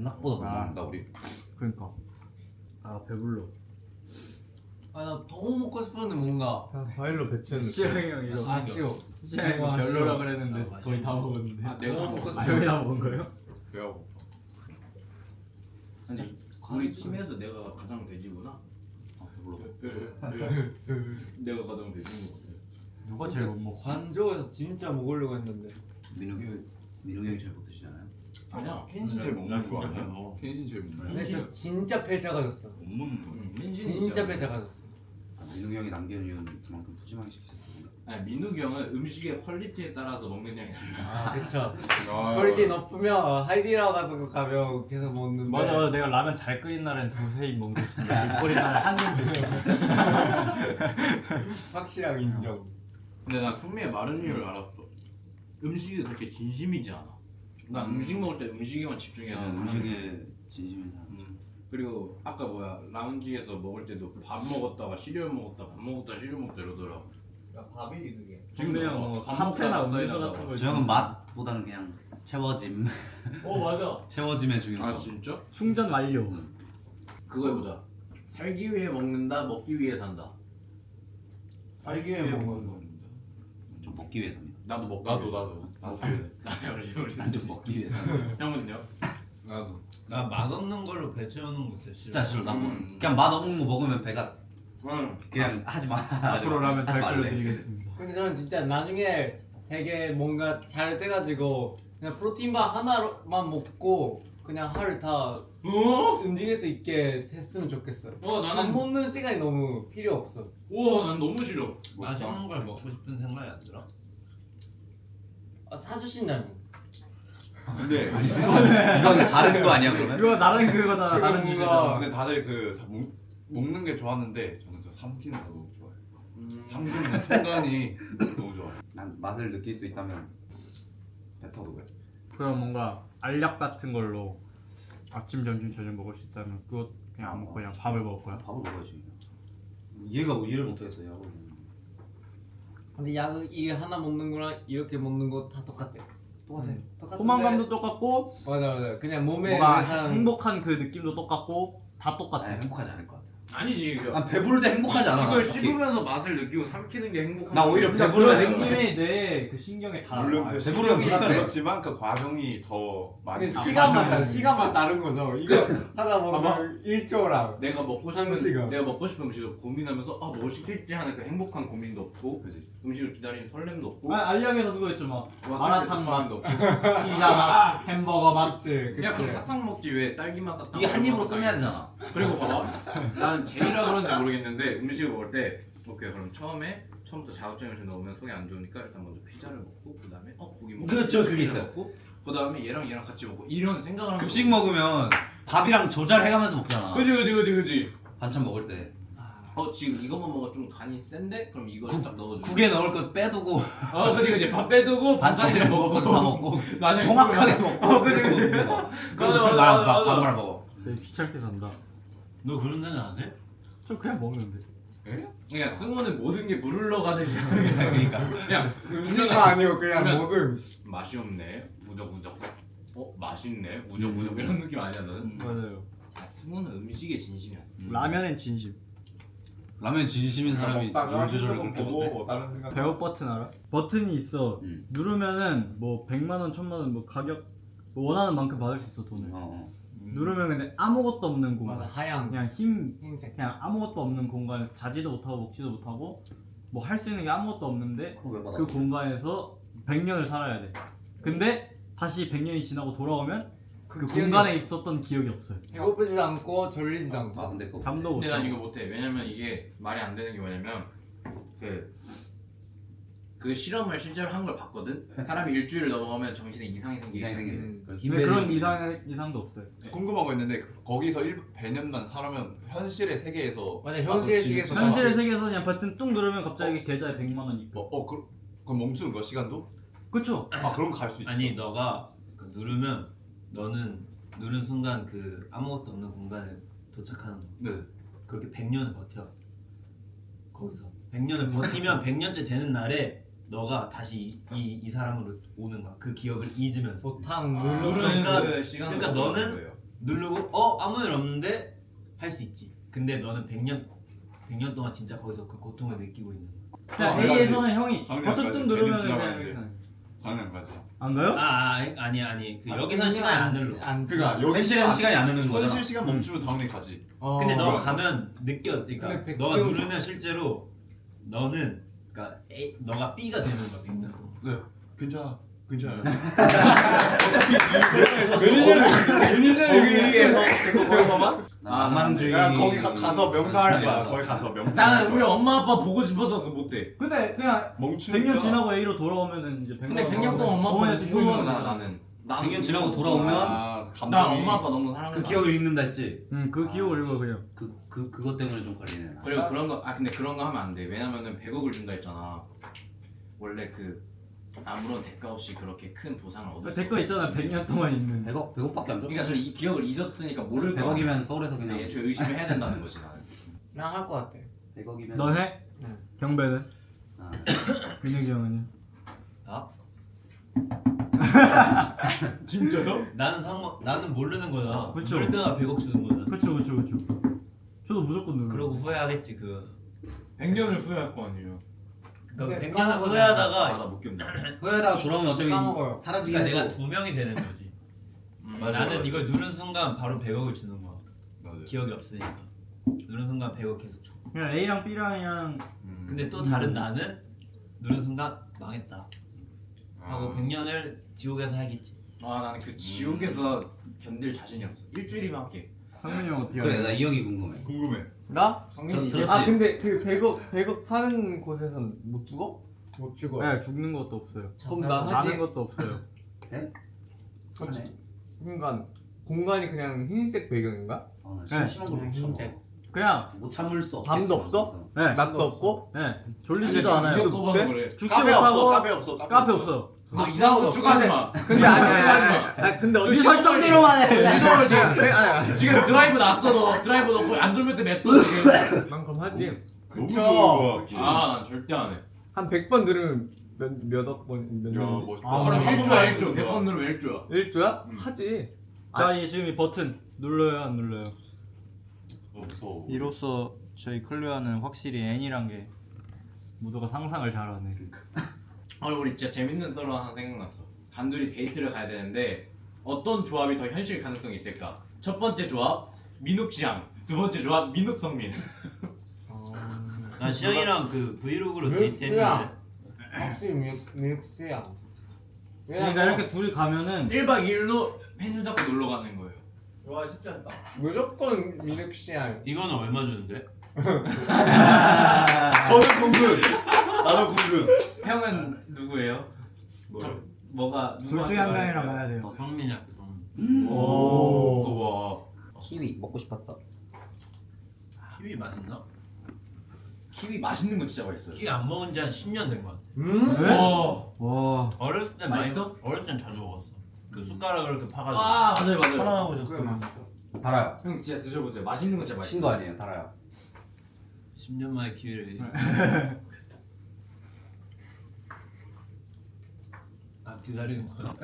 생각보다 못 먹는다 우리. 그러니까. 아 배불러. 아 나 더 먹고 싶었는데 뭔가 과일로 배치는 시영이 형 이거 아쉬워. 시영이 형 별로라 그랬는데 거의 다 먹었는데. 아 내가 다 먹었어. 형이 다 먹은 거예요? 배가 고파. 아니 우리 팀에서 내가 가장 돼지구나. 아 배불러. 내가 가장 돼지인 거 같아. 누가 제일 못 먹어? 관저에서 진짜 먹으려고 했는데. 민욱이 형이 잘 못 드시잖아요. 아니야 켄신 제일 먹는 거 아니야? 켄신 제일 먹는 거 근데 아니야? 저 진짜 배 작아졌어. 못 먹는 거. 진짜 배 작아졌어. 민욱이 형이 남기는 이유는 그만큼 푸짐하게 시켰어. 아니 민욱이 형은 음식의 퀄리티에 따라서 먹는 양이 달라. 아 그쵸. 퀄리티 높으면 하이디라고 같은 거 가면 계속 먹는데. 맞아 내가 라면 잘 끓인 날엔 두세 입 먹고 있는데 못 끓인 날엔 한 입. 확실하게 인정. 근데 난 성미의 마른 이유를 알았어. 음식이 그렇게 진심이지 않아. 난 음식 먹을 때 음식에만 집중해야 저는 돼. 음식에 진심인 사람. 그리고 아까 뭐야 라운지에서 먹을 때도 밥 먹었다가 시리얼 먹었다 밥 먹었다 시리얼 먹다 이러더라. 밥이 그게. 근데 형뭐 밥 카페나 먹다가 음료수 사이다가. 같은 거. 저 형은 맛보다는 그냥 채워짐. 맞아. 채워짐의 중요성. 아 진짜? 충전 완료. 그거 해보자. 살기 위해 먹는다 먹기 위해 산다. 살기 위해 먹는 거. 좀 먹기 위해서입니다. 나도 먹기 위해서. 난좀 먹기 위해서. 형은요? 나도. 나 맛없는 걸로 배 채우는 거 진짜 진짜 싫어. 나 음. 그냥 맛없는 거 먹으면 배가 응. 그냥 하지 마. 앞으로 라면 하지 잘 말래. 끓여드리겠습니다. 근데 저는 진짜 나중에 되게 뭔가 잘 돼가지고 그냥 프로틴바 하나만 먹고 그냥 하루 다 움직일 수 있게 됐으면 좋겠어요. 밥 나는 먹는 시간이 너무 필요 없어. 우와 난 너무 싫어. 맛있는 걸 먹고 싶은 생각이 안 들어? 아, 사주신다면. 근데 이건 다른 거 아니야 그러면? 그거 나는 그거잖아. 다른 뭔가- 주제잖아. 근데 다들 다 먹는 게 좋았는데 저는 저 삼키는 거 너무 좋아해요. 삼키는 순간이 너무 좋아요. 난 맛을 느낄 수 있다면 뱉어도 돼. 그럼 뭔가 알약 같은 걸로 아침, 점심, 저녁 먹을 수 있다면 그거 그냥 안 먹고 그냥 밥을 먹을 거야? 밥을 먹어야지. 얘가 뭐 이해를 못하겠어 야. 근데 약 이게 하나 먹는 거랑 이렇게 먹는 거 다 똑같아. 똑같아. 똑같은데. 포만감도 똑같고 맞아. 그냥 몸에 뭔가 의한 행복한 그 느낌도 똑같고 다 똑같아. 아, 행복하지 않을 것 같아. 아니지 이거. 난 배부를 때 행복하지 않아. 이걸 딱히. 씹으면서 맛을 느끼고 삼키는 게 행복한 나 오히려 거야. 배부르면 그 행복해. 느낌이 내 그 신경에 다 물론 나와. 그 배부르면 시간이 불안해. 그렇지만 그 과정이 더 많이 근데 시간만 다른 거죠. 이거 하다 봐봐. 보면 1초랑 내가 먹고 한 시간. 싶은 내가 먹고 싶은 음식을 고민하면서 아 뭘 시킬지 하는 그 행복한 고민도 없고 그지. 음식을 기다리는 설렘도 없고 아, 알약에서 그거 있죠 막 와, 마라탕 맛, 도 없고 피자 맛, 햄버거 맛. 그치. 야 그럼 사탕 먹지 왜 딸기맛 사탕 이게 한 입으로 사탕 끝내야 되잖아. 그리고 봐봐 난 제이라 그런지 모르겠는데 음식을 먹을 때 오케이 그럼 처음부터 자극적인 음식 넣으면 속이 안 좋으니까 일단 먼저 피자를 먹고 그 다음에 고기 먹고 그렇죠, 그게 치킨을 있어요. 먹고 그 다음에 얘랑 같이 먹고 이런 생각을 하면 급식 먹으면 밥이랑 조절해가면서 먹잖아. 그지 반찬 먹을 때 지금 이것만 먹어 좀 간이 센데? 그럼 이거 딱 넣어줘 국에 넣을 것 빼두고 그지 밥 빼두고 반찬이랑 먹을 것도 다 먹고 나중에 정확하게 먹고 그지 그리고 밥을 먹어. 되게 귀찮게 산다. 너 그런 생각 안 해? 저 그냥 먹는데. 그냥 승호는 모든 게 물을 넣어가듯이 그러니까 그냥 음식만 아니고 그냥 그러면- 모든. 맛이 없네 무적무적 맛있네 무적무적 이런 느낌 아니야 너는? 맞아요. 승호는 음식에 진심이야 라면엔 진심. 라면 진심인 사람이 먹다가 물 조절을 핸드폰 그렇게 보고 못해. 뭐 다른 생각 배역 버튼 알아? 버튼이 있어. 누르면은 뭐 100만 원, 1000만 원 뭐 가격 뭐 원하는 만큼 받을 수 있어 돈을. 누르면 근데 아무것도 없는 공간. 맞아 하얀 그냥 흰색. 그냥 아무것도 없는 공간에서 자지도 못하고 먹지도 못하고 뭐 할 수 있는 게 아무것도 없는데 그럼 왜 받아? 그 공간에서 100년을 살아야 돼. 근데 다시 100년이 지나고 돌아오면 그 기억이 공간에 있었던 기억이 없어요. 배고프지도 않고 졸리지도 않고. 아 근데 그거 잠도 못 근데 난 자고. 이거 못해 왜냐면 이게 말이 안 되는 게 뭐냐면 그 실험을 실제로 한 걸 봤거든 사람이 일주일을 넘어가면 정신에 이상이 생기기 이상이 시작해. 생기네. 근데 그런 이상도 없어요. 궁금한 거 있는데 거기서 100년만 살아면 현실의 세계에서 맞아, 현실의 세계에서 현실의 세계에서 그냥 버튼 뚝 누르면 갑자기 계좌에 100만 원 있고. 그럼 멈추는 거야 시간도? 그쵸? 아 그럼 갈 수 있어. 아니 너가 그 누르면 너는 누른 순간 그 아무것도 없는 공간에 도착하는 거. 네. 그렇게 100년을 버텨. 거기서 100년을 버티면 100년째 되는 날에 너가 다시 이 사람으로 오는 거야. 그 기억을 잊으면서. 보탕 누르는 누르는 그러니까- 그 시간을 그러니까 먹는 너는 거예요. 누르고 아무 일 없는데 할 수 있지. 근데 너는 100년 동안 진짜 거기서 그 고통을 느끼고 있는 거야. 그냥 A에서는 형이 당연히 버튼 안 좀 가지. 누르면 당연히 그냥 지나가야 이렇게 돼. 당연히 안 가지. 안 가요? 아니 여기서 시간이 안 흘러. 그러니까 여기 시간이 안 흐르는 거잖아. 현실 시간 멈추면 당연히 가지. 근데 너가 뭐야? 가면 느껴. 그러니까 근데 너가 100년 누르면 실제로 너는 그러니까 너가 B가 되는 거야 100년 동안. 네. 괜찮아요. 거기에서 낭만주의. 거기 가서 명상할 거야. 거기 가서 명상. 나는 우리 엄마 아빠 보고 싶어서 그거 못해. 근데 그냥 멈추니까. 100년 지나고 A로 돌아오면은 이제 100년 근데 100년 동안 엄마 아빠 어머니한테 보고 있는 효도하는 거잖아 거잖아. 나는. 100년 지나고 돌아오면 나 나 엄마 아빠 너무 사랑해. 그 기억을 잃는다 했지. 그 기억을 읽어 그냥. 그것 때문에 좀 걸리네. 나. 그리고 그런 거 근데 그런 거 하면 안 돼. 왜냐면은 100억을 준다 했잖아. 원래 그 아무런 대가 없이 그렇게 큰 보상을 얻을 수 댓글 있잖아 100년 동안 있는. 100억밖에 안 줘? 그러니까 저이 기억을 잊었으니까 모를 거. 100억이면 서울에서 그냥 근데 애초에 의심을 해야 된다는 거지 나는. 난 할 것 같아. 100억이면 너 해? 응. 경배는? 아, 민혁이 형은요? 나? 진짜요? 나는 모르는 거잖아. 그쵸. 누를 때마다 100억 주는 거잖아. 그쵸. 저도 무조건 누르. 그러고 후회하겠지 그. 100년을 후회할 거 아니에요. 그러니까 근데 100년을 까먹어. 후회하다가 나못 견뎌. 후회하다가 돌아오면 어차피 까먹어요. 사라지긴 그러니까 해도 내가 2명이 되는 거지. 맞아, 나는 맞아. 이걸 누른 순간 바로 100억을 주는 거야. 맞아. 기억이 없으니까. 누른 순간 100억 계속 줘. 그냥 A랑 B랑이랑 근데 또 다른 나는 누른 순간 망했다 하고 100년을 지옥에서 살겠지. 아 나는 그 지옥에서 견딜 자신이 없어. 일주일이면 할게. 상민이 형 어떻게 그래 하냐? 나 이 형이 궁금해. 궁금해. 나? 들었지? 아 근데 그 100억 사는 곳에선 못 죽어? 못 죽어. 네 죽는 것도 없어요. 그럼 나 자는 하지. 것도 없어요. 그렇지. 공간이 그냥 흰색 배경인가? 네. 심심한 걸못 참아. 그냥 못 참을 수 없겠지. 밤도 없어? 네. 낮도 없고? 네 졸리지도 않아요. 이제도 또 못 돼? 봐도 그래. 죽지 카페 없어. 못하고 카페 없어. 카페 없어. 너 이상한 거 추가하지 마. 근데 아니야. 근데 어디 설정대로만 해. 시동을 지금 아니야. 지금 드라이브 났어 너. 드라이브 넣고 안전벨트 맸어 지금. 난 그럼 하지. 너무 그쵸. 좋은 거야. 아난 절대 안 해. 한 100번 들으면 몇억 번, 몇 야 년이지? 멋있다. 아, 그럼 한 1조야 1조. 100번 누르면 1조야. 1조야? 하지. 자, 이 지금 이 버튼 눌러요, 안 눌러요? 무서워. 이로써 저희 클리어는 확실히 N이란 게 모두가 상상을 잘하네. 아니 우리 진짜 재밌는 떠로 하나 생각났어. 단둘이 데이트를 가야 되는데 어떤 조합이 더 현실 가능성이 있을까? 첫 번째 조합 민욱 지향, 두 번째 조합 민욱 성민. 나 시영이랑 그 브이로그로 왜 데이트했는데 확실히 밀크야. 그러니까 이렇게 둘이 가면은 1박 2일로 펜션 잡고 놀러 가는 거예요. 와 쉽지 않다. 무조건 민욱씨야. 이거는 얼마 주는데? 저는 궁금. 나도 궁금. 형은 누구예요? 뭐가 둘 중에 한 명이랑 가야 돼요. 너 성민이야. 성민. 오. 그거 키위 먹고 싶었다. 키위 맛있나? 키위 맛있는 거 진짜 맛있어요. 키위 안 먹은 지 한 10년 된 거 같아. 네? 와. 와. 어렸을 때 맛있어? 많이 어렸을 땐 자주 먹었어. 그 숟가락을 이렇게 파가지고. 아 맞아요. 사랑하고 그래 싶어. 맛있어. 달아요. 형 진짜 드셔보세요. 맛있는 거 진짜 맛있어. 신거 아니에요. 달아요. 10년 만에 기회를. 아 기다리는 거야?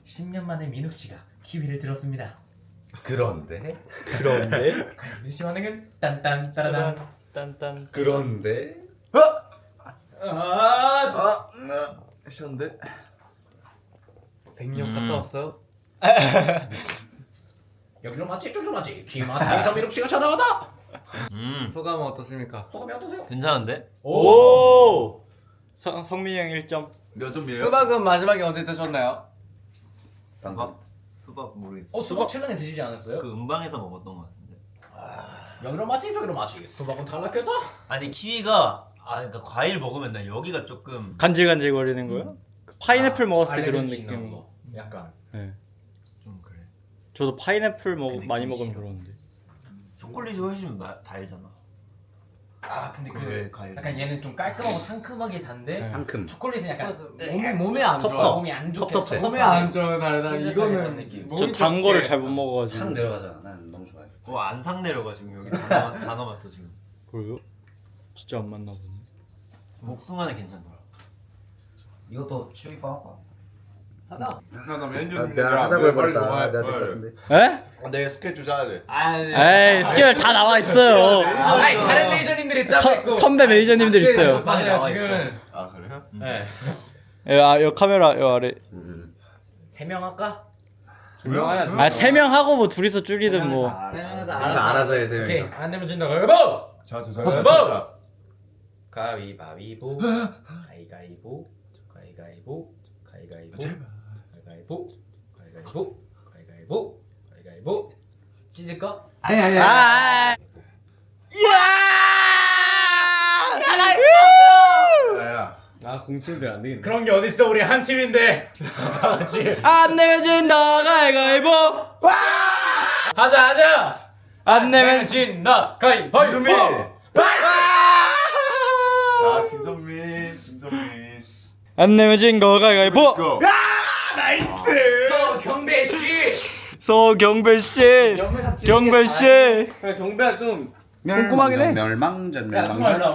10년 만에 민욱 씨가 키위를 들었습니다. 그런데 과연 민욱 씨 반응은 딴딴 따라단. 딴딴. 그런데 하셨는데 100년 갔다 왔어요? 여기로 맞지 저기로 맞지 키위 맞지 저 민욱 씨가 찾아왔다. 소감은 어떻습니까? 소감이 어떠세요? 괜찮은데? 오. 성민이 형 1점. 몇 점이에요? 수박은 마지막에 언제 드셨나요? 수박? 수박 모르겠어. 수박 최근에 드시지 않았어요? 그 음방에서 먹었던 거 같은데. 여기로 맞지 저기로 맞지 수박은 탈락했다. 아니 키위가 그러니까 과일 먹으면 나 여기가 조금 간질간질 거리는 거야? 파인애플 먹었을 때 그런 알레르기 있는 느낌. 거. 약간 좀 그래. 저도 파인애플 그 많이 느낌이 먹으면 싫어. 그러는데. 초콜릿이 훨씬 달잖아. 아 근데 왜 그 과일? 약간 얘는 좀 깔끔하고 상큼하게 단데 상큼. 초콜릿은 약간 몸에 안 좋아. 몸이 안 좋게 텁텁해. 몸에 안 좋아 다르다. 찐득하게 이거는 단 느낌. 저 단 거를 잘 못 먹어가지고. 상 내려가잖아. 난 너무 좋아해. 안상 내려가 지금 여기 다 남았어 지금. 그래요? 진짜 안 맞나 보네. 복숭아는 괜찮더라. 이것도 치위 빠빠. 하자. 나 매니저 내가 하자고 해버렸다. 내가 될것 같은데. 에? 내 스케줄 짜야 돼. 에이 스케줄 다 나와 있어요. 아니 다른 메이저님들이 짜고 있고 선배 매니저님들 있어요. 맞아요 지금은 아 그래요? 네. 여 카메라 여 아래. 3명 할까? 조용하야. 아 3명 하고 뭐 둘이서 줄이든 뭐. 3명 하자. 알아서 해 세 오케이 명이서. 안 되면 진다 가위바위보 자 뭐? 가위바위보 가위가위보 가위가위보 가위가위보 가위가위보 가위가위보 가위가위보 가위가위보 찢을까? 아. 야야. 아 07들 안 되겠네. 그런 게 어딨어 우리 한 팀인데 다 같이 안 내면 진다 가위가위보. 하자 안 내면 진다 가위바위보 김선민. 자 김선민. 안 내면 진거 가위가위보. 고. 경배 씨 소경배 씨. 경배 씨. 그래 경배야 좀 꼼꼼하긴 해. 멸망전 야, 승관아,